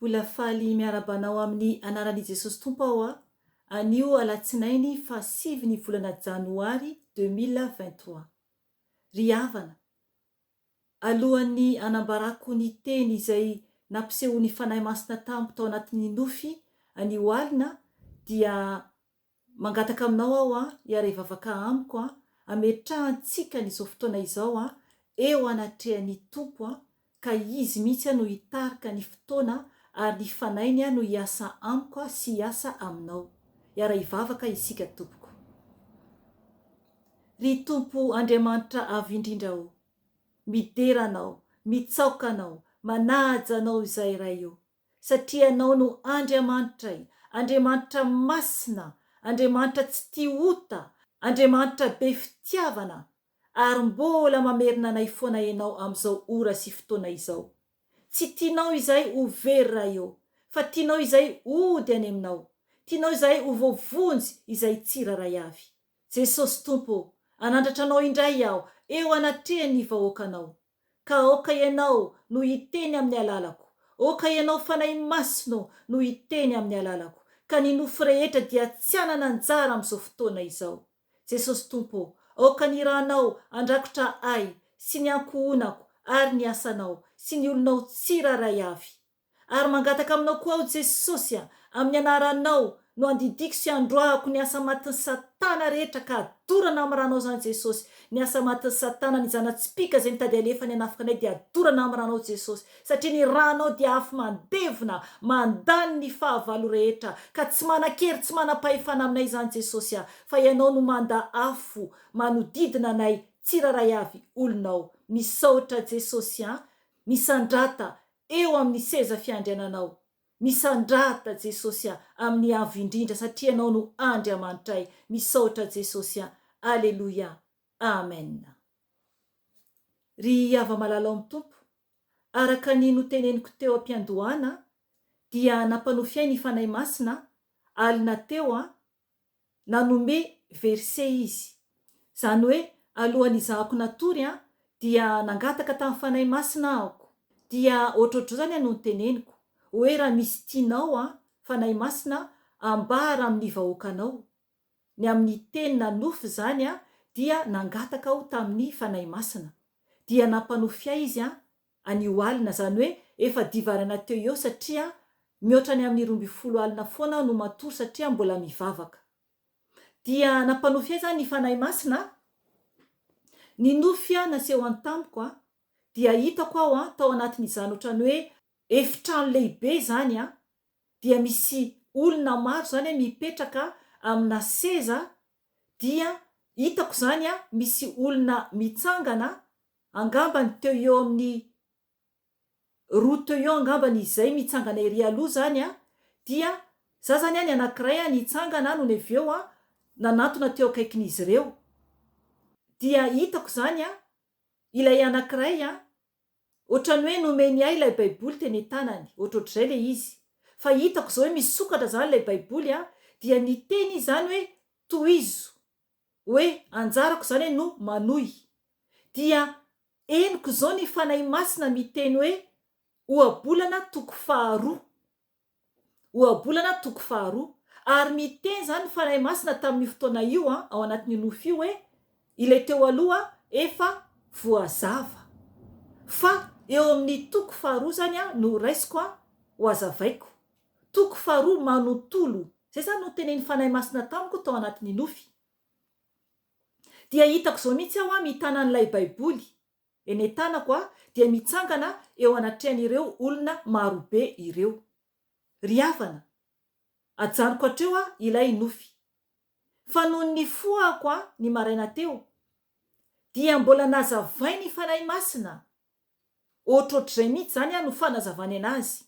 Mbola faly miarabanao amin'ny anaran'i Jesosy Tompo aho anio alatsinainy fa 7 volana Janoary 2023. Ry havana, alohan'ny anambarako ny teny izay nampisehoan'ny fanahy masina tampo tao anatin'ny Nofy any Olona dia mangataka aminao aho iara ivavaka amiko ametrahantsika n'izao fotoana izao eo anatrehan'ny Tompo ka izy mihitsy no hitarika ny fotoana ary ny fanainy no hiasa amiko sy hiasa aminao. Iara ivavaka isika tompoko. Ry Tompo Andriamanitra avy indrindra mideranao, mitsaokanao, manaja anao izay iray eo. Satria anao no Andriamanitra, Andriamanitra masina, Andriamanitra tsy tia ota, Andriamanitra be fitiavana, ary mbola mamerina anay foana ianao amin'izao ora sy fotoana izao. Tsy tianao izay ho very raha eo, fa tianao izay ody any aminao. Tianao izay ho voavonjy izay tsira ray avy. Jesosy Tompo, anandratra anao indray aho eo anatrehan'ny vahoakanao. Ka aoka ianao no hiteny amin'ny alalako. Aoka ianao fanahy masina no hiteny amin'ny alalako. Ka ny nofy rehetra dia tsy anana anjara amin'izao fotoana izao. Jesosy Tompo, aoka ny ranao andrakotra ay sy ny ankohonako ary ny asanao sy ny olonao tsira ray avy. Ary mangataka aminao koa aho Jesosy amin'ny anaranao no andidiko sy androahako ny asa matin'ny Satana rehetra ka adorana amin'ny ranao zany Jesosy. Ny asa matin'ny Satana ny zana-tsipika izay mitady alefa ny anafika anay dia adorana amin'ny ranao Jesosy. Satria ny ranao dia afy mandevina, mandany ny fahavalo rehetra ka tsy manan-kery, tsy manam-pahefana aminay zany Jesosy fa ianao no manda afo manodidina anay tsira ray avy olonao. Misaotra Jesosy misandrata eo amin'ny seza fiandriananao. Misandrata Jesosy amin'ny avy indrindra satria anao no Andriamanitra. Misaotra Jesosy. Alleluia. Amen. Ry hava malalao amin'ny Tompo, araka ny noteneniko teo am-piandohana dia nampanofiay ny fanahy masina alina teo nanome verse izy. Zany hoe alohan'ny izahako natory dia nangataka tamin'ny fanahy masina ahoko. Dia ohatrohatro zany no teneniko hoe raha misy tianao fanahy masina ambara amin'ny vahoakanao. Ny amin'ny teny na nofy zany dia nangataka aho tamin'ny fanahy masina. Dia nampanofiay izy any Olona, zany hoe efa divarana teo eo satria mihoatra ny amin'ny 12 alina foana no matory satria mbola mivavaka. Dia nampanofiay zany ny fanahy masina. Ny nofy naseho an-tamiko dia hitako aho tao anatin'izany ohatrany hoe Efitrano lehibe zany dia misy olona maro zany mipetraka amina seza. Dia hitako zany misy olona mitsangana angambany teo eo amin'ny roa teo eo angambany izay mitsangana ery aloha zany dia za zany ny anankiray nitsangana no avy eo nanatona teo akaikin'izy ireo. Dia hitako zany ilay anankiray ohatrany hoe nomeny ahy ilay baiboly teny Tenin'Ny, ohatrohatr'izay le izy. Fa hitako zao hoe misokatra zany ilay baiboly dia ny teny zany hoe tohizo, hoe anjarako zany no manohy. Dia eniko zao ny fanahy masina miteny hoe Ohabolana toko 2. Ohabolana toko 2. Ary miteny zany fanahy masina tamin'ny fotoana io ao anatin'ny nofy hoe ilay teo aloha efa voazava. Fa eo amin'ny toko 2 zany no raisiko ho azavaiko. Toko 2 manontolo. Zay zany no tenen'ny fanahy masina tamiko tao anatin'ny nofy. Dia hitako zao mihitsy aho mitana an'ilay baiboly. Eny tanako dia mitsangana eo anatrehan'ireo olona marobe ireo. Ry havana, ajanoko hatreo ilay nofy. Fa noho ny foako ny maraina teo dia mbola nazavay ny fanahy masina. Ohatrohatr'izay mihitsy zany no fanazavany anazy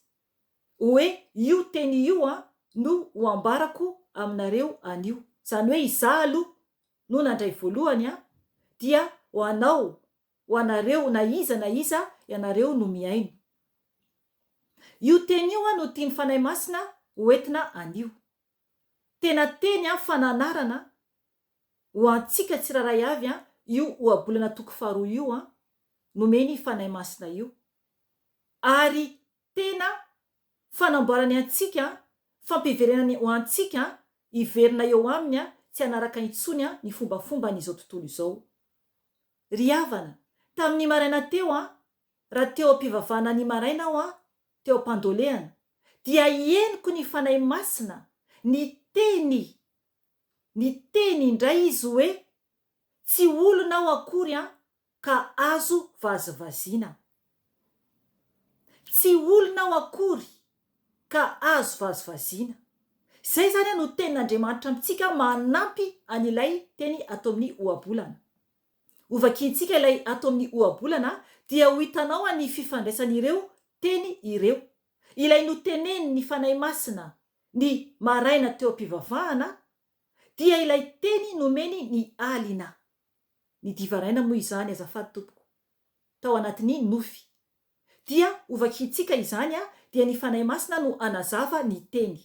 hoe io teny io no ho ambarako aminareo anio. Zany hoe izaho aloha no nandray voalohany dia ho anao, ho anareo na iza ianareo no miaino. Io teny io no tiany fanahy masina hoentina anio. Tena teny fananarana ho antsika tsiraray avy io ohabolana toko 2 io nomeny fanahy masina io. Ary tena fanamboarany antsika fampiverenany ho antsika iverina eo aminy tsy anaraka intsony ny fombafomba n'izao tontolo izao. Ry havana, tamin'ny maraina teo raha teo ampivavahana ny maraina aho teo ampandolehana dia henoko ny fanahy masina ny teny indray izy hoe tsy olona aho akory ka azo vazivazina. Tsy olona aho akory ka azo vazivazina. Zay zany no tenin'Andriamanitra amintsika manampy an'ilay teny ato amin'ny ohabolana. Ovakintsika ilay ato amin'ny ohabolana dia ho hitanao ny fifandraisan'ireo teny ireo. Ilay noteneny ny fanahy masina ny maraina teo ampivavahana dia ilay teny nomeny ny alina. Ny divaraina moa izany azafady tompoko. Tao anatin'ny Nofy. Dia ovakintsika izany dia ny fanahy masina no anazava ny teny.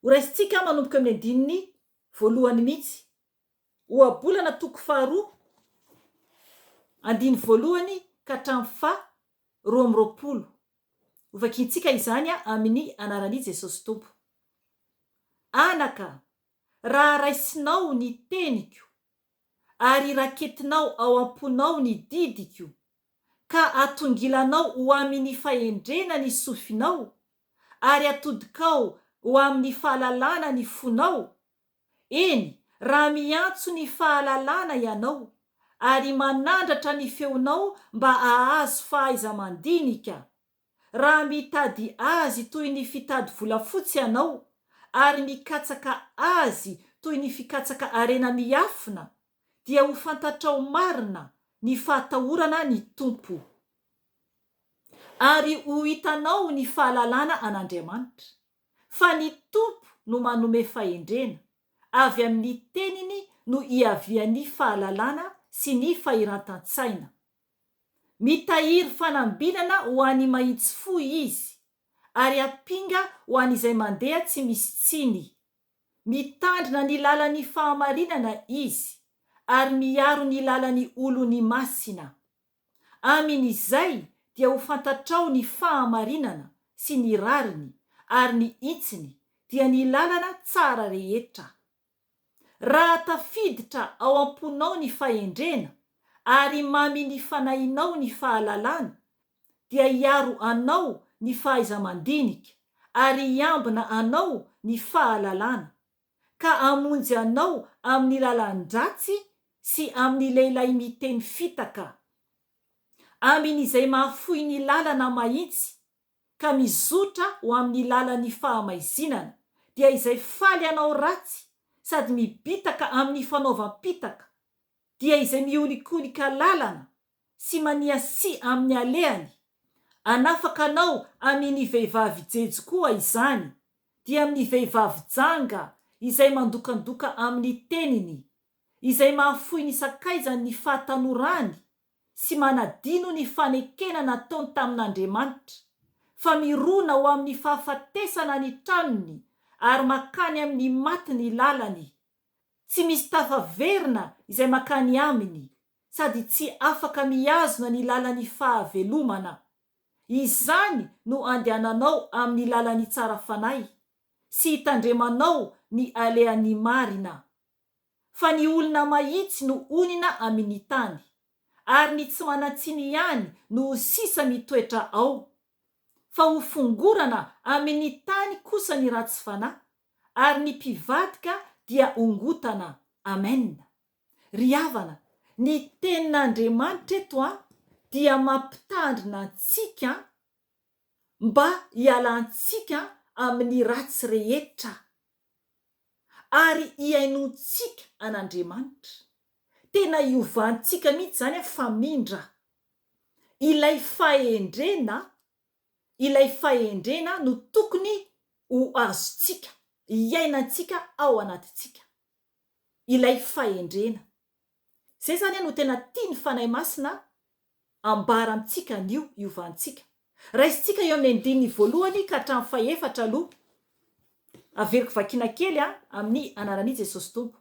Horaisintsika manomboka amin'ny andininy voalohany mihitsy. Ohabolana toko 2 andiny voalohany ka hatramin'ny 12. Ovakintsika izany amin'ny anaran'i Jesosy Tompo. Anaka, raha raisinao ny teniko ary raketinao ao amponao ny didiko ka atongilanao ho amin'ny fahendrena ny sofinao ary atodikao ho amin'ny fahalalana ny fonao. Eny, raha miantso ny fahalalana ianao ary manandratra ny feonao mba hahazo fahaiza-mandinika. Raha mitady azy toy ny fitady volafotsy ianao ary mikatsaka azy toy ny fikatsaka arena miafina dia ho fantatrao marina ny fahatahorana ny Tompo. Ary ho hitanao ny fahalalana an'Andriamanitra. Fa ny Tompo no manome fahendrena. Avy amin'ny teniny no iavian'ny fahalalana sy ny fahiran-tantsaina. Mitahiry fanambinana ho an'ny mahitsy fo izy, ary apinga ho an'izay mandeha tsy misy tsiny. Mitandrina ny lalan'ny fahamarinana izy, ary miaro ny lalan'ny olony masina. Amin'izay dia ho fantatrao ny fahamarinana sy ny rariny, ary ny itsiny dia ny lalana tsara rehetra. Raha tafiditra ao amponao ny fahendrena, ary mamy ny fanahinao ny fahalalana, dia hiaro anao ny fahaiza-mandinika, ary hiambina anao ny fahalalana, ka amonjy anao amin'ny lalan-dratsy sy amin'ny lehilahy miteny fitaka. Amin'izay mahafoy ny lalana mahitsy, ka mizotra ho amin'ny lalan'ny fahamaizinana, dia izay faly anao ratsy sady mibitaka amin'ny fanaovam-pitaka, dia izay miolikolika lalana sy maniasi amin'ny alehany. Anafaka anao amin'ny vehivavy jejo koa izany, dia amin'ny vehivavy janga izay mandokandoka amin'ny teniny, izay mahafoy ny sakaizany ny fahatanorany sy manadino ny fanekena nataony tamin'Andriamanitra, fa mirona ho amin'ny fahafatesana ny tranony ary makany amin'ny maty ny lalany. Tsy misy tafaverina izay makany aminy, sady tsy afaka mihazona ny lalan'ny fahavelomana. Izany no andehananao amin'ny lalan'ny tsara fanahy, sy hitandremanao ny alehan'ny marina. Fa ny olona mahitsy no onina amin'ny tany, ary ny tsy manatsiny ihany no sisa mitoetra ao. Fa ho fongorana amin'ny tany kosa ny ratsy fanahy, ary ny mpivadika dia ongotana. Amen. Ry havana, ny tenin'Andriamanitra eto dia mampitandrina antsika mba hialantsika amin'ny ratsy rehetra, ary hiainontsika an'Andriamanitra. Tena hiovantsika mihitsy zany famindra. Ilay fahendrena no tokony ho azontsika, hiainantsika ao anatintsika. Ilay fahendrena. Zay zany no tena tia ny fanahy masina ambara amintsika an'io hiovantsika. Raisintsika eo amin'ny andininy voalohany ka hatramin'ny 4 aloha. Averiko vakina kely amin'ny anaran'i Jesosy Tompo.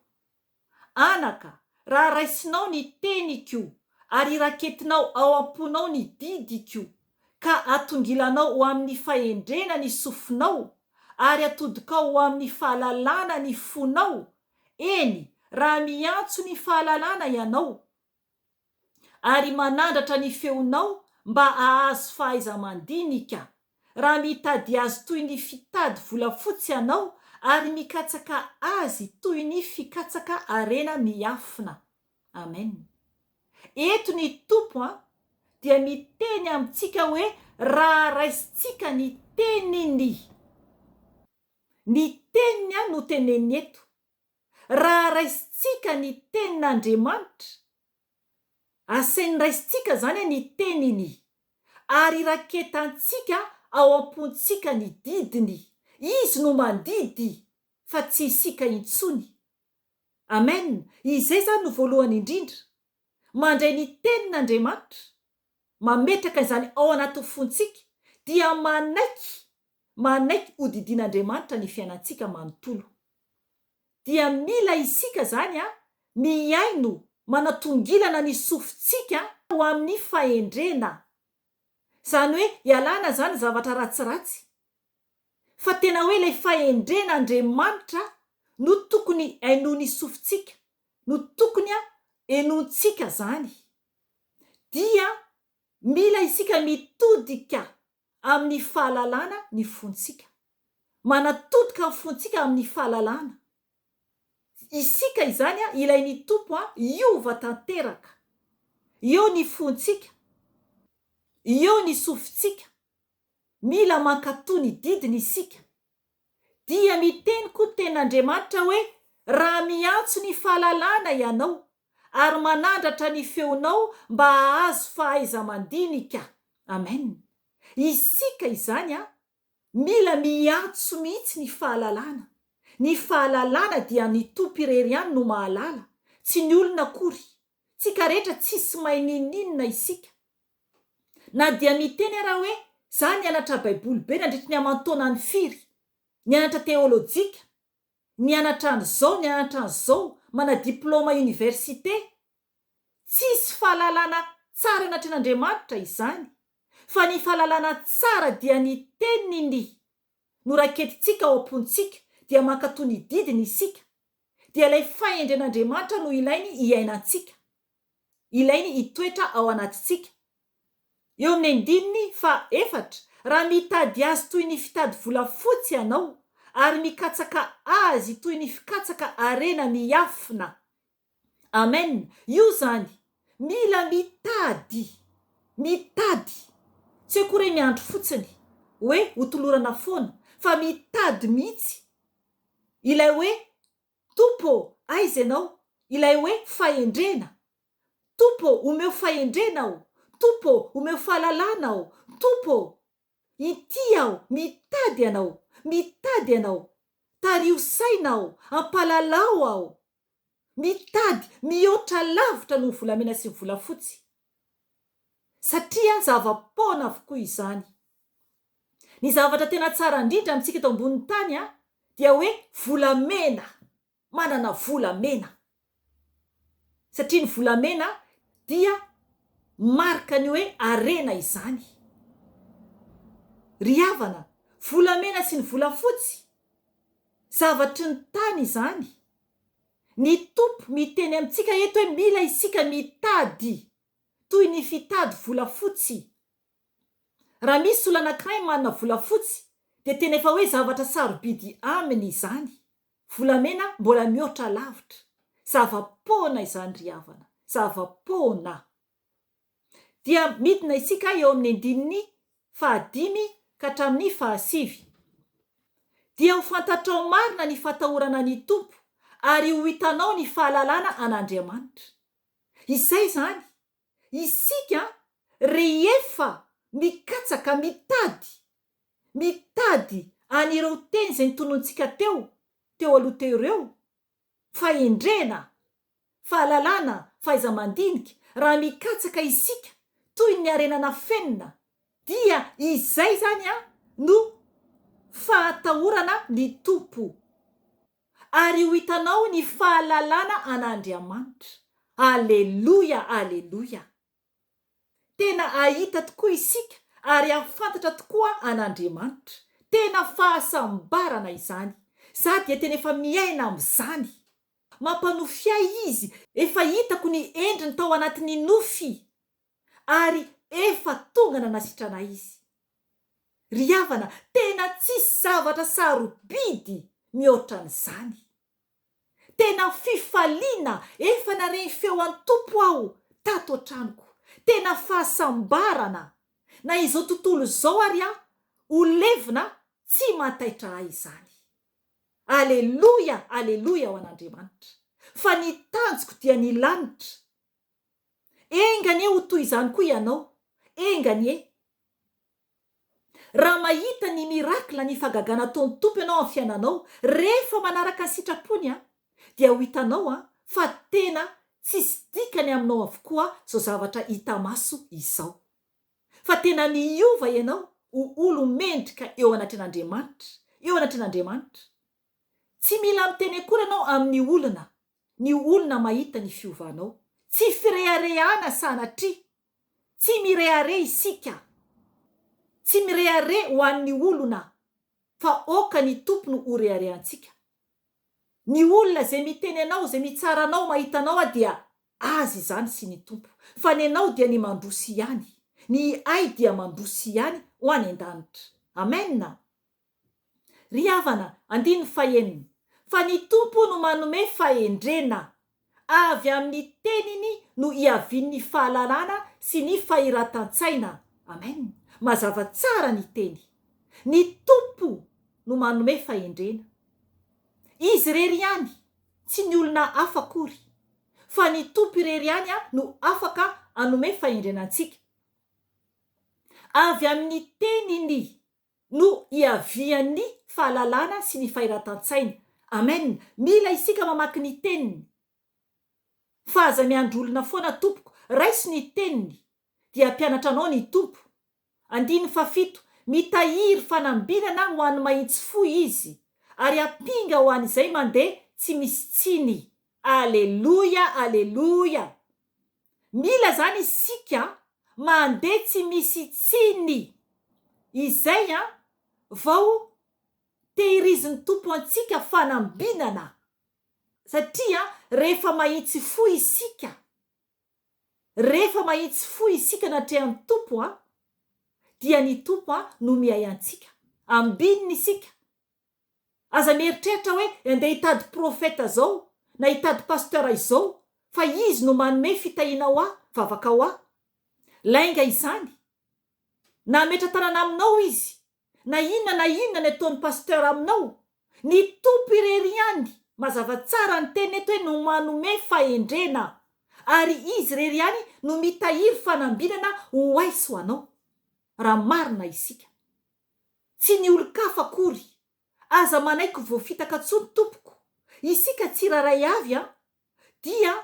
Anaka, raha raisinao ny teniko ary raketinao ao amponao ny didiko ka atongilanao ho amin'ny fahendrena ny sofinao ary atodikao ho amin'ny fahalalana ny fonao. Eny, raha miantso ny fahalalana ianao ary manandratra ny feonao mba ahazo fahaiza-mandinika, raha mitady azy toy ny fitady volafotsy ianao ary mikatsaka azy toy ny fikatsaka arena miafina. Amen. Eto ny tompo dia miteny amintsika hoe raha raisitsika ny teniny. Ny teniny no teneny eto. Raha raisitsika ny tenin'Andriamanitra, asainy raisitsika zany ny teniny, ary raketantsika ao am-pontsika ny didiny. Izy no mandidy fa tsy isika intsony. Amen. Izay zany no voalohany indrindra. Mandray ny tenin'Andriamanitra, mametraka izany ao anaty fontsika, dia manaiky ho didin'Andriamanitra ny fiainantsika manontolo. Dia mila isika zany miaino manatongilana ny sofintsika ho amin'ny fahendrena. Zany hoe ialana zany zavatra ratsiratsy. Fa tena hoe ilay fahendren'Andriamanitra no tokony hainoany sofintsika, no tokony hainoantsika zany. Dia mila isika mitodika amin'ny fahalalana ny fontsika. Manatodika amin'ny fontsika amin'ny fahalalana. Isika izany ilain'ny tompo iova tanteraka. Eo ny fontsika, eo ny sofintsika. Mila mankatoa ny didiny isika. Dia miteny koa tenin'Andriamanitra hoe raha miantso ny fahalalana ianao ary manandratra ny feonao mba ahazo fahaiza-mandinika. Amen. Isika izany mila miantso mihitsy ny fahalalana. Ny fahalalana dia ny tompo irery ihany no mahalala, tsy ny olona akory. Tsika rehetra tsisy mahay ninina isika. Na dia miteny raha hoe za nianatra baiboly be nandritra ny amantaonany firy, nianatra teolojika, nianatra an'izao, nianatra an'izao, mana diplôma université. Tsisy fahalalana tsara anatren'Andriamanitra izany. Fa ny fahalalana tsara dia ny teniny no raketitsika ao am-pontsika, dia mankatoa ny didiny isika. Dia ilay fahendren'Andriamanitra no ilainy iainantsika, ilainy hitoetra ao anatitsika. Eo amin'ny 4, raha mitady azy toy ny fitady volafotsy ianao ary mikatsaka azy toy ny fikatsaka arena miafina. Amen. Io zany mila mitady. Tsy hoe kory miandro fotsiny hoe hotolorana foana, fa mitady mihitsy. Ilay hoe tompo, aiza ianao? Ilay hoe fahendrena. Tompo, omeo fahendrena aho. Tompo, omeo fahalalana aho. Tompo, ity aho, mitady ianao. Tario saina aho, ampalalao aho. Mitady, mihoatra lavitra noho volamena sy volafotsy. Satria zava-poana avokoa izany. Ny zavatra tena tsara indrindra amintsika eto ambonin'ny tany dia hoe volamena, manana volamena. Satria ny volamena dia marka ny hoe arena izany. Ry havana, volamena sy ny volafotsy, zavatry ny tany izany. Ny tompo miteny amintsika eto hoe mila isika mitady toy ny fitady volafotsy. Raha misy olona anankiray manana volafotsy, dia tena efa hoe zavatra sarobidy aminy izany. Volamena mbola mihoatra lavitra. Zava-poana izany ry havana, zava-poana. Dia midina isika eo amin'ny 5 ka hatramin'ny 7. Dia ho fantatrao marina ny fatahorana ny tompo ary ho hitanao ny fahalalana an'Andriamanitra. Izay zany, isika rehefa mikatsaka mitady anireo teny izay nitonontsika teo aloha teo ireo, fahendrena, fahalalana, fahaiza-mandinika, raha mikatsaka isika toy ny arenana fenina, dia izay zany no fahatahorana ny tompo. Ary ho hitanao ny fahalalana an'Andriamanitra. Aleluia, aleluia. Tena ahita tokoa isika ary afantatra tokoa an'Andriamanitra. Tena fahasambarana izany. Za dia tena efa miaina amin'izany. Mampanofy ahy izy. Efa hitako ny endriny tao anatin'ny nofy. Ary efa tonga nanasitrana izy. Ry havana, tena tsisy zavatra sarobidy mihoatra an'izany. Tena fifaliana efa nareny feo an-tompo aho tato an-tranoko. Tena fahasambarana. Na izao tontolo izao ary ho levina tsy mataitra ahy izany. Aleluia, aleluia ho an'Andriamanitra. Fa ny tanjoko dia ny lanitra. Engany ho toy izany koa ianao. Engany raha mahita ny mirakla ny fagagana ataon'ny tompo ianao amin'ny fiainanao, rehefa manaraka ny sitrapony dia ho hitanao fa tena tsisy dikany aminao avokoa zao zavatra hita maso izao. Fa tena miova ianao ho olo mendrika eo anatin'Andriamanitra. Eo anatin'Andriamanitra. Tsy mila miteny akory ianao amin'ny olona. Ny olona mahita ny fiovanao. Tsy fireharehana sanatria. Tsy mirehare isika. Tsy mirehare ho an'ny olona. Fa oka ny tompo no ho reharehantsika. Ny olona zay miteny anao, zay mitsara anao, mahita anao dia azy izany sy ny tompo. Fa ny anao dia ny mandroso ihany. Ny ay dia mandroso ihany ho any an-danitra. Amen. Ry havana, 5. Fa ny tompo no manome fahendrena. Avy amin'ny teniny no iavian'ny fahalalana sy ny fahiratan-tsaina. Amen. Mazava tsara ny teny. Ny tompo no manome fahendrena. Izy rery ihany, tsy ny olona hafa akory. Fa ny tompo irery ihany no afaka anome fahendrenantsika. Avy amin'ny teniny no iavian'ny fahalalana sy ny fahiratan-tsaina. Amen. Mila isika mamaky ny teniny. Fa aza miandrolona foana tompoko, raisy ny teniny, dia mpianatra anao ny tompo. 7. Mitahiry fanambinana ho an'ny mahitsy fo izy, ary ampinga ho an'izay mandeha tsy misy tsiny. Aleluia, aleluia. Mila zany isika mandeha tsy misy tsiny. Izay vao tehirizin'ny tompo antsika fanambinana. Satria rehefa mahitsy fo isika, rehefa mahitsy fo isika natrehan'ny tompo dia ny tompo no miay antsika. Ambininy isika. Aza mieritreritra hoe andeha hitady profeta zao, na hitady pasteur izao, fa izy no manome fitahiana ho vavaka ho. Lainga izany. Na metra-tanana aminao izy, na inona ny ataon'ny pasteur aminao, ny tompo irery ihany. Mazava tsara ny teny eto hoe no manome fahendrena. Ary izy rery ihany no mitahiry fanambinana ho aiso anao. Raha marina isika. Tsy ny olo-kafa akory. Aza manaiky voafitaka tsony tompoko. Isika tsiraray avy dia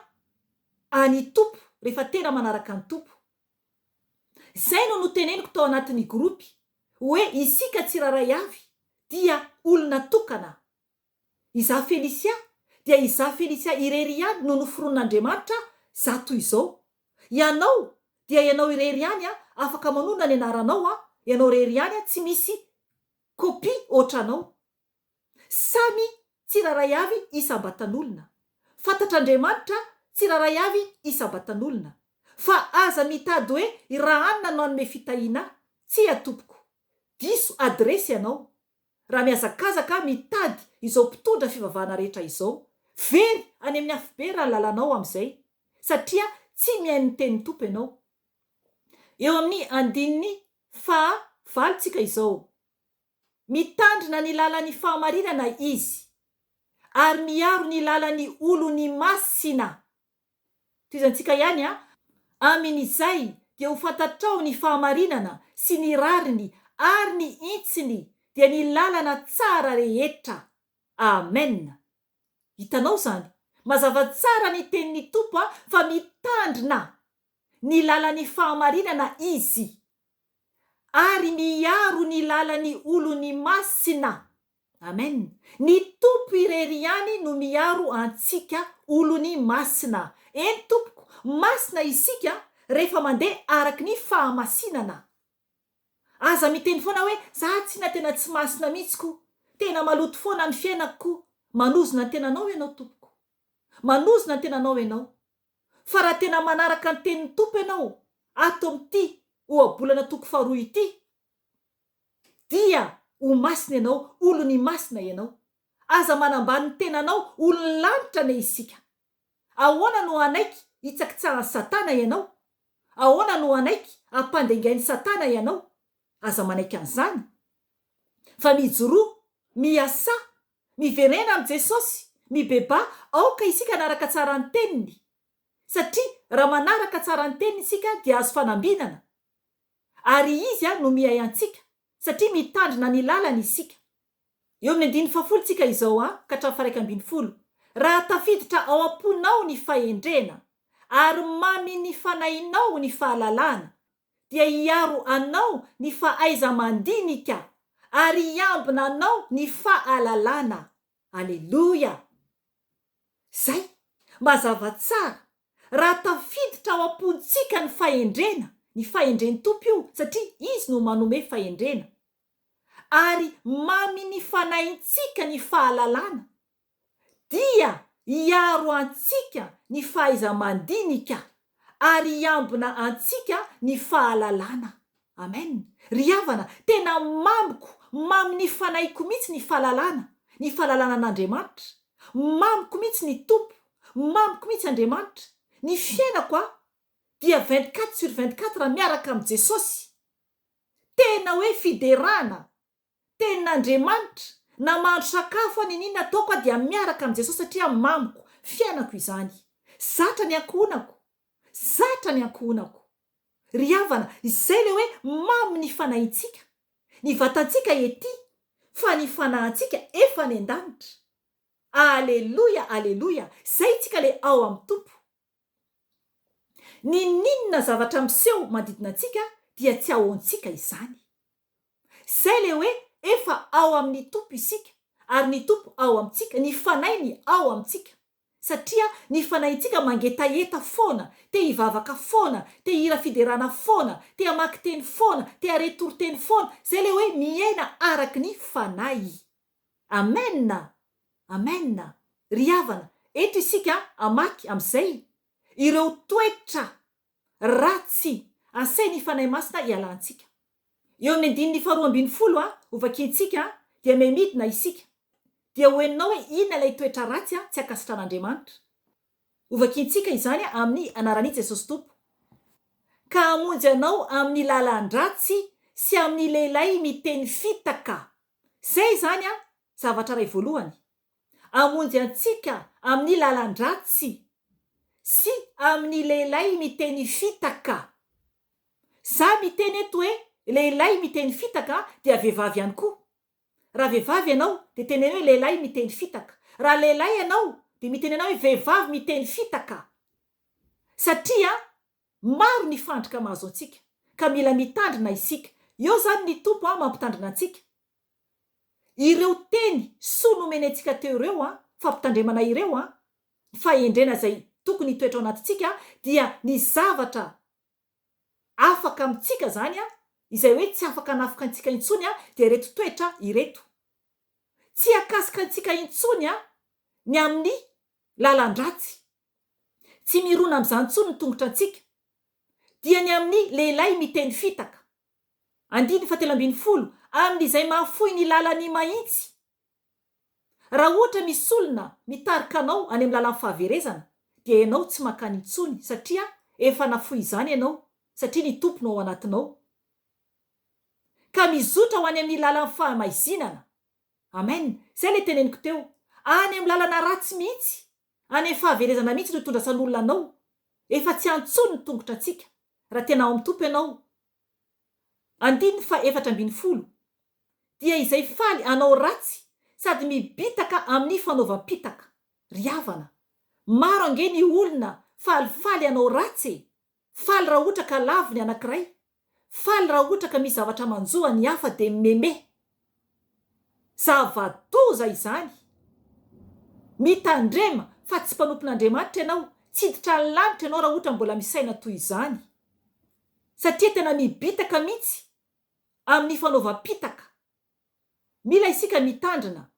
any tompo rehefa tena manaraka ny tompo. Zay no noteneniko tao anatin'ny grupy hoe isika tsiraray avy dia olona tokana. Iza Félicia dia iza Félicia irery ihany no noforon'Andriamanitra za toy izao. Ianao dia ianao irery ihany afaka manona ny anaranao ianao irery ihany tsy misy kopi ohatranao. Samy tsiraray avy isam-batan'olona. Fantatr'Andriamanitra tsiraray avy isam-batan'olona. Fa aza mitady hoe raha anona no anome fitahiana, tsy atompoko. Diso adresy ianao. Raha miazakazaka mitady izao mpitondra fivavahana rehetra izao, very any amin'ny afobe raha lalanao amin'izay. Satria tsy mihaino teny tompo ianao. Eo amin'ny 5 izao. Mitandrina ny lalan'ny fahamarinana izy, ary miaro ny lalan'ny olony masina. Tizantsika ihany amin'izay dia ho fantatrao ny fahamarinana sy ny rariny ary ny intsiny dia ny lalana tsara rehetra. Amen. Hitanao zany, mazava tsara ny tenin'ny tompo fa mitandrina ny lalan'ny fahamarinana izy, ary miaro ny lalan'ny olony masina. Amen. Ny tompo irery ihany no miaro antsika olony masina. Eny tompoko, masina isika rehefa mandeha araky ny fahamasinana. aza miteny foana hoe za tsy na tena tsy masina mihitsy ko, tena maloto foana ny fiainako ko. Manozona ny tenanao ianao tompoko, manozona ny tenanao ianao. Fa raha tena manaraka ny tenin'ny tompo ianao ato amin'ity ohabolana toko faharoa ity, dia ho masina ianao, olony masina ianao. Aza manambany ny tenanao olony lanitra ne isika. Ahoana no anaiky hitsakitsahan'ny satana ianao? Ahoana no anaiky ampandengain'ny satana ianao? Aza manaiky an'izany. Fa mijoroa, miasa, miverena amin'ny Jesosy, mibeba, aoka isika naraka tsara ny teniny. Satria raha manaraka tsara ny teniny isika dia azo fanambinana. Ary izy no miay antsika, satria mitandrina ny lalany isika. Eo amin'ny 10 tsika izao ka hatramin'ny 120. Raha tafiditra ao am-ponao ny fahendrena, ary mamy ny fanahinao ny fahalalana, dia hiaro anao ny fahaiza-mandinika, ary hiambina anao ny fahalalana. Aleluia! Zay, mazava tsara. Raha tafiditra ao am-pontsika ny fahendrena, ny fahendren'ny tompo io, satria izy no manome fahendrena, ary mamy ny fanahintsika ny fahalalana, dia hiaro antsika ny fahaiza-mandinika, ary hiambina antsika ny fahalalana. Amen. Ry havana, tena mamiko, mamy ny fanahiko mihitsy ny fahalalana an'Andriamanitra. Mamiko mihitsy ny tompo, mamiko mihitsy Andriamanitra. Ny fiainako dia 24/24 miaraka amin'ny Jesosy. Tena hoe fiderana, tenin'Andriamanitra. Na mahandro sakafo ninina ataoko dia miaraka amin'ny Jesosy, satria mamiko, fiainako izany. Zatra ny ankohonako. Ry havana, izay le hoe mamy ny fanahintsika. Ny vatantsika ety, fa ny fanahintsika efa ny an-danitra. Aleluia, aleluia. Zay tsika le ao amin'ny tompo. Ninona zavatra miseho manodidina antsika dia tsy ao antsika izany. Zay le hoe efa ao amin'ny tompo isika, ary ny tompo ao amintsika, ny fanainy ao amintsika. Satria ny fanahintsika mangetaeta foana, te hivavaka foana, te hira fiderana foana, te hamaky teny foana, te haretoroteny foana. Zay le hoe miaina araky ny fanahy. Amen. Amen. Ry havana, eto isika amaky amin'izay ireo toetra ratsy ansain'ny fanahy masina hialantsika. Eo amin'ny 12 hovakintsika dia memidina isika. Dia hoeninao hoe inona ilay toetra ratsy tsy akasitran'Andriamanitra. Hovakintsika izany amin'ny anaran'i Jesosy Tompo. Ka hamonjy anao amin'ny lalan-dratsy sy amin'ny lehilahy miteny fitaka. Zay zany zavatra ray voalohany. Hamonjy antsika amin'ny lalan-dratsy sy amin'ny lehilahy miteny fitaka. Za miteny eto hoe lehilahy miteny fitaka dia vehivavy ihany koa. Raha vehivavy ianao dia tenena hoe lehilahy miteny fitaka. Raha lehilahy ianao dia mitenena hoe vehivavy miteny fitaka. Satria maro ny fandrika mahazo antsika, ka mila mitandrina isika. Eo zany ny tompo mampitandrina antsika. Ireo teny soa nomeny antsika teo ireo fampitandremana ireo fahendrena zay tokony hitoetra ao anatintsika, dia ny zavatra afaka amintsika zany izay hoe tsy afaka hanafika antsika intsony dia reto toetra ireto. Tsy akasika antsika intsony ny amin'ny lalan-dratsy. Tsy mirona amin'izany intsony ny tongotra antsika. Dia ny amin'ny lehilahy miteny fitaka. 17 amin'izay mahafoy ny lalany mahitsy. Raha ohatra misy olona mitarika anao any amin'ny lalan'ny fahaverezana, dia ianao tsy makany intsony, satria efa nafoy izany ianao, satria ny tomponao ao anatinao. Ka mizotra ho any amin'ny lalan'ny fahamahizinana. Amen. Zay le teneniko teo. Any amin'ny lalana ratsy mihitsy, any amin'ny fahaverezana mihitsy no itondrasan'olona anao. Efa tsy antsony ny tongotra antsika raha tena ao amin'ny tompo ianao. 14 dia izay faly anao ratsy sady mibitaka amin'ny fanaovam-pitaka. Ry havana, maro ange ny olona falifaly anao ratsy. Faly raha ohatra ka lavo ny anankiray, faly raha ohatra ka misy zavatra manjoa ny hafa dia meme. Zava-doza izany. Mitandrema fa tsy mpanompon'Andriamanitra ianao, tsy hiditra ny lanitra ianao raha ohatra mbola misaina toy izany. Satria tena mibitaka mihitsy amin'ny fanaovam-pitaka. Mila isika mitandrina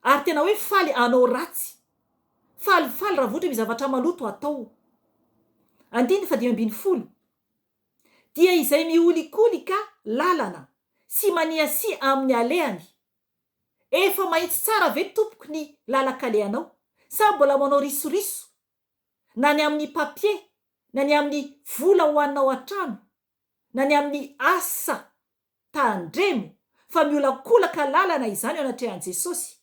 ary tena hoe faly anao ratsy. Falifaly raha voatra mizavatra maloto atao. 5:10 dia izay miolikolika lalana sy maniasi amin'ny alehany. Efa mahitsy tsara ve tompoko ny lalakaleanao? Sa mbola manao risoriso? Na ny amin'ny papier, na ny amin'ny vola hoaninao an-trano, na ny amin'ny asa tandremo, fa miolakolaka lalana izany ao anatrehan'i Jesosy.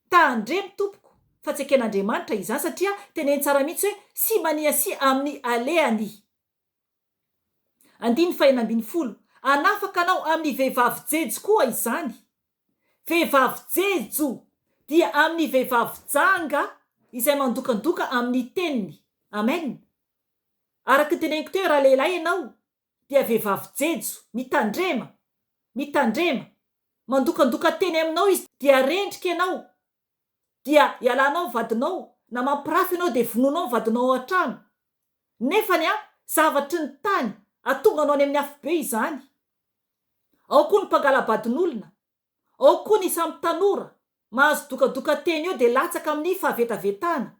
Tandremo tompoko, fa tsy eken'Andriamanitra izany satria teneny tsara mihitsy hoe sy maniasi amin'ny alehany. 5:11 anafaka anao amin'ny vehivavy jejo koa izany. Vehivavy jejo dia amin'ny vehivavy janga izay mandokandoka amin'ny teniny. Amen. Araka teneniko teo raha lehilahy ianao dia vehivavy jejo, mitandrema, mandokandoka teny aminao izy dia rendrika ianao, dia ialanao vadinao, na mampirafy ianao dia vononao vadinao an-trano. Nefany zavatry ny tany atonga anao any amin'ny hafobe izany. Ao koa ny mpangalabadin'olona, ao koa ny samy tanora mahazo dokadoka teny eo dia latsaka amin'ny fahavetavetana.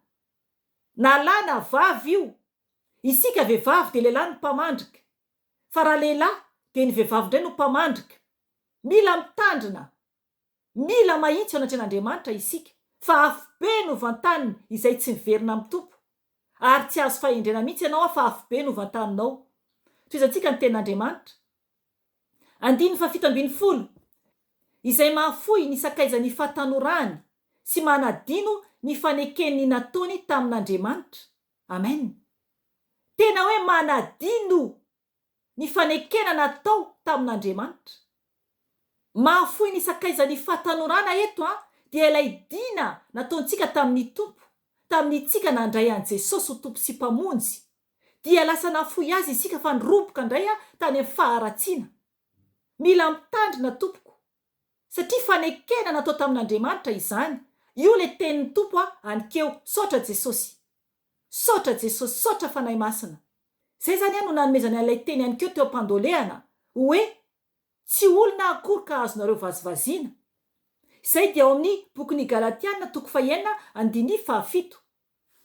Na lahy na vavy io, isika vehivavy dia lehilahy no mpamandrika, fa raha lehilahy dia ny vehivavy indray no mpamandrika. Mila mitandrina, mila mahitsy ao anatren'Andriamanitra isika, fa hafobe no vantaniny izay tsy miverina amin'ny tompo, ary tsy azo fahendrena mihitsy ianao fa hafobe no vantaninao. Toizantsika ny tenin'Andriamanitra. 7:10 izay mahafoy ny sakaizany fahatanorany sy manadino ny fanekeny nataony tamin'Andriamanitra. Amen. Tena hoe manadino ny fanekena natao tamin'Andriamanitra. Mahafoy ny sakaizany fahatanorana eto dia ilay dina nataontsika tamin'ny tompo, tamin'itsika nandray an' Jesosy ho tompo sy mpamonjy, dia lasa nafoy azy isika fa niroboka indray tany amin'ny faharatsiana. Mila mitandrina tompoko, satria fanekena natao tamin'Andriamanitra izany. Io le tenin'ny tompo anikeo, saotra Jesosy, saotra Jesosy, saotra fanahy masina. Zay zany no nanomezana an'ilay teny anikeo teo am-pandolehana hoe tsy olona akory ka azonareo vazivazina. Izay dia ao amin'ny bokin'ny Galatiana 4:9-7.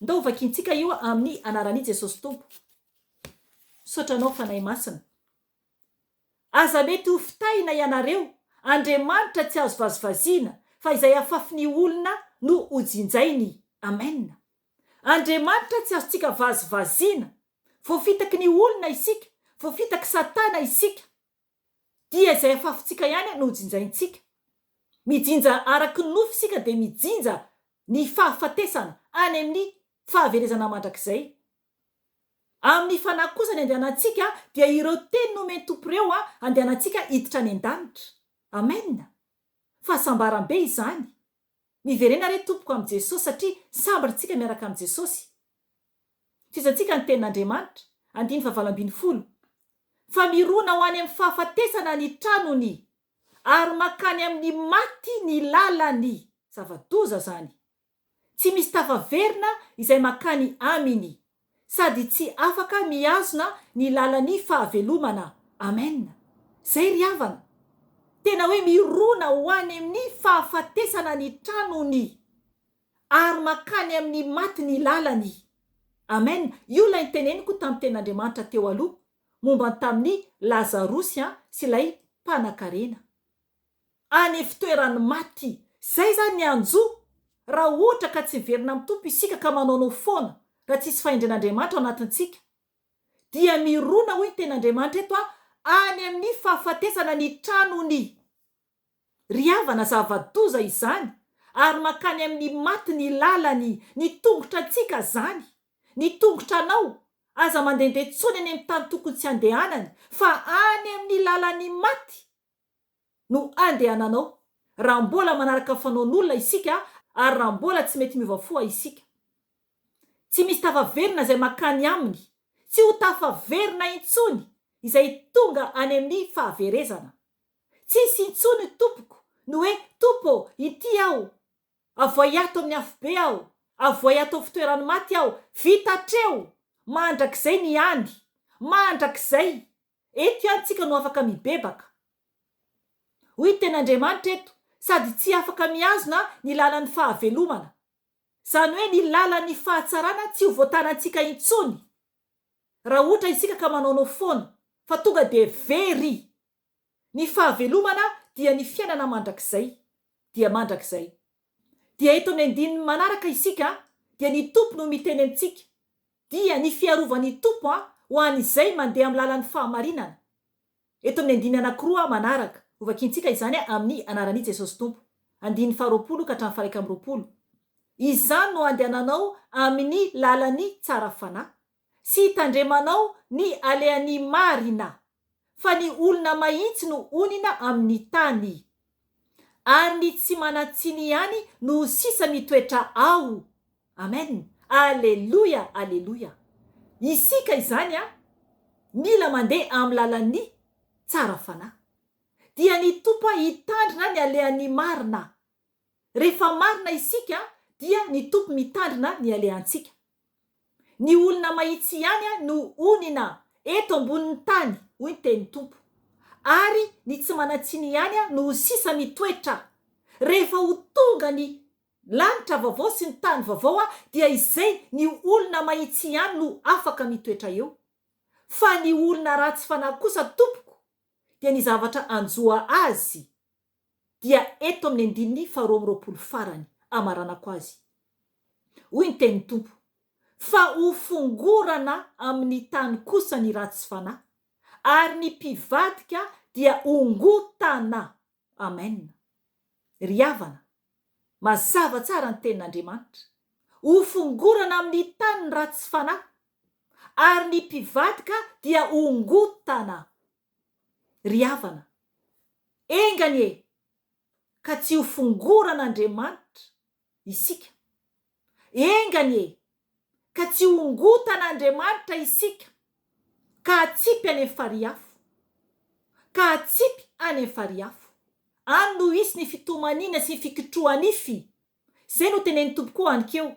Ndao vakintsika io amin'ny anaran'i Jesosy Tompo. Saotranao fanahy masina. Aza mety ho fitaina ianareo, Andriamanitra tsy azo vazivazina, fa izay afafy olona no ujinjainy. Amen. Andriamanitra tsy azontsika vazivazina, voafitaky ny olona isika, voafitaky Satana isika, dia izay afafintsika ihany no ujinjaintsika. Mijinja araky ny nofy isika dia mijinja ny fahafatesana any amin'ny fahaverezana mandrakizay. Amin'ny fanahy kosa ny andehanantsika dia ireo teny nomeny tompo ireo andehanantsika hiditra any an-danitra. Amen. Fahasambaram-be izany. Miverena re tompoko amin'i Jesosy satria sambarantsika miaraka amin'i Jesosy. Fizantsika ny tenin'Andriamanitra 5:20 fa mirona ho any amin'ny fahafatesana ny tranony ary makany amin'ny maty ny lalany. Zava-doza zany. Tsy misy tafaverina izay makany aminy, sady tsy afaka miazona ny lalany fahavelomana. Amen. Zay ry havana. Tena hoe mirona ho any amin'ny fahafatesana ny tranony ary makany amin'ny maty ny lalany. Amen. Io lay niteneniko tamin'ny tenin'Andriamanitra teo aloha momba tamin'ny Lazarosy sy lay mpanan-karena. Any fitoerany maty. Zay zany ny anjo. Raha ohatra ka tsy miverina amin'ny tompo isika ka manaonao foana, raha tsisy fahendren'Andriamanitra ao anatintsika, dia mirona hoy ny tenin'Andriamanitra eto any amin'ny fahafatesana ny tranony. Ry havana, zava-doza izany, ary makany amin'ny maty ny lalany. Ny tongotra antsika zany, ny tongotra anao aza mandehandeha tsony any amin'ny tany tokony tsy andehanany, fa any amin'ny lalany maty no andehananao. Raha mbola manaraka fanaon'olona isika, ary raha mbola tsy mety miova foa isika, tsy misy tafaverina izay makany aminy, tsy ho tafaverina intsony izay tonga any amin'ny fahaverezana. Tsisy intsony tompoko no hoe tompo ity aho, avoay ato amin'ny hafobe aho, avoay ato fitoerany maty aho, vitatreo mandrakizay ny any, mandrakizay eto antsika no afaka mibebaka. Hoy ten'Andriamanitra eto, sady tsy afaka miazona ny lalan'ny fahavelomana. Zany hoe ny lalan'ny fahatsarana tsy ho voatanantsika intsony. Raha ohatra isika ka manao foana, fa tonga de very. Ny fahavelomana dia ny fiainana mandrakizay, dia eto amin'ny andininy manaraka isika, dia ny tompo no miteny amintsika, dia ny fiarovany tompo ho an'izay mandeha amin'ny lalan'ny fahamarinana. Eto amin'ny andininy anankiroa manaraka, hovakintsika izany amin'ny anaran'i Jesosy Tompo. Andininy 20 ka hatramin'ny 120. Izany no andehananao amin'ny lalan'ny tsara fanahy, sy hitandremanao ny alehan'ny marina, fa ny olona mahitsy no onina amin'ny tany. Ary ny tsy manatsiny ihany no sisa mitoetra ao. Amen. Aleluia, aleluia. Isika izany mila mandeha amin'ny lalan'ny tsara fanahy. Dia ny tompo hitandrina ny alehan'ny marina. Rehefa marina isika, dia ny tompo mitandrina ny alehantsika. Ny olona mahitsy ihany no onina eto ambonin'ny tany, hoy ny teny tompo. Ary ny tsy manatsiny ihany no sisa mitoetra. Rehefa ho tonga ny lanitra vaovao sy ny tany vaovao, dia izay ny olona mahitsy ihany no afaka mitoetra eo. Fa ny olona ratsy fanahy kosa tompoko, dia ny zavatra anjoa azy, dia eto amin'ny andininy 20 farany amaranako azy. Hoy ny teny tompo, fa ho fongorana amin'ny tany kosa ny ratsy fanahy, ary ny mpivadika dia ongotana. Amen. Ry havana, mazava tsara ny tenin'Andriamanitra. Ho fongorana amin'ny tany ny ratsy fanahy, ary ny mpivadika dia ongotana. Ry havana, enganie, ka tsy ho fongoran'Andriamanitra isika. Enganie, ka tsy ho ongotan'Andriamanitra isika, ka atsipy any amin'ny fariafo, ka atsipy any amin'ny fariafo. Any no isy ny fitomaniana sy fikitroanify. Zay no tenen'ny tompo koa anikeo.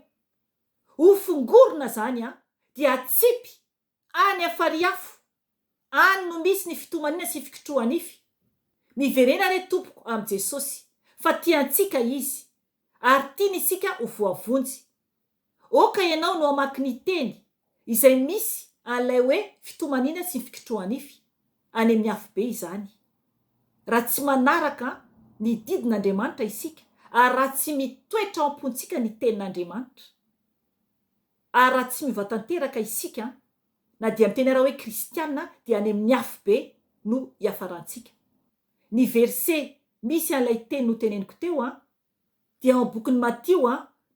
Ho fongorona zany dia atsipy any amin'ny fariafo. Any no misy ny fitomaniana sy fikitroanify. Miverena re tompoko amin'i Jesosy, fa tiantsika izy, ary tiany isika ho voavonjy. Oka ianao no amaky ny teny izay misy an'ilay hoe fitomaniana sy fikitroanify. Any amin'ny afo be izany. Raha tsy manaraka ny didin'Andriamanitra isika, ary raha tsy mitoetra ao am-pontsika ny tenin'Andriamanitra, ary raha tsy mivatanteraka isika, na dia miteny raha hoe kristianina, dia any amin'ny afo be no hiafarantsika. Ny verset misy an'ilay teny no teneniko teo dia ao bokin'ny Matio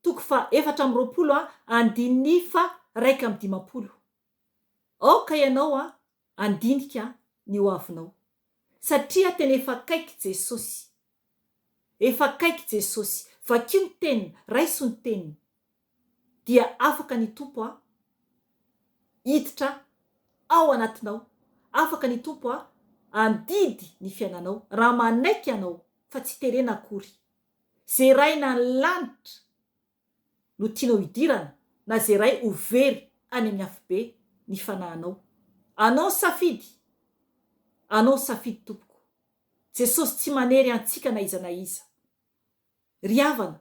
4:20 andininy 1:50. Aoka ianao andinika ny hoavinao, satria tena efa akaiky Jesosy. Efa akaiky Jesosy. Vakio ny teniny, raiso ny teniny, dia afaka ny tompo hiditra ao anatinao. Afaka ny tompo andidy ny fiainanao, raha manaiky anao, fa tsy terena akory. Zay ray na ny lanitra no tianao hidirana, na zay ray ho very any amin'ny afo be ny fanahinao. Anao safidy tompoko. Jesosy tsy manery antsika na iza na iza. Ry havana,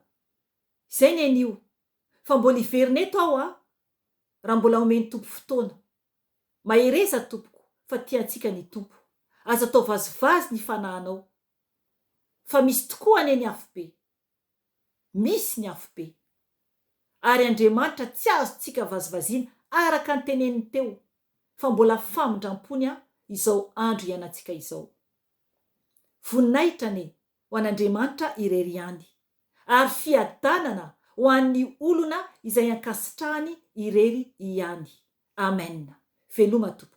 zay ny anio, fa mbola hiverina eto aho raha mbola omeny tompo fotoana. Mahereza tompoko, fa tiantsika ny tompo. Aza atao vazivazy ny fanahinao. Fa misy tokoa any ny afo be. Misy ny afo be. Ary Andriamanitra tsy azontsika vazivazina araka ny teneniny teo, fa mbola famindram-pony izao andro ianantsika izao. Voninahitra ho an'Andriamanitra irery ihany, ary fiadanana ho an'ny olona izay ankasitrahany irery ihany. Amen. Veloma tompoko.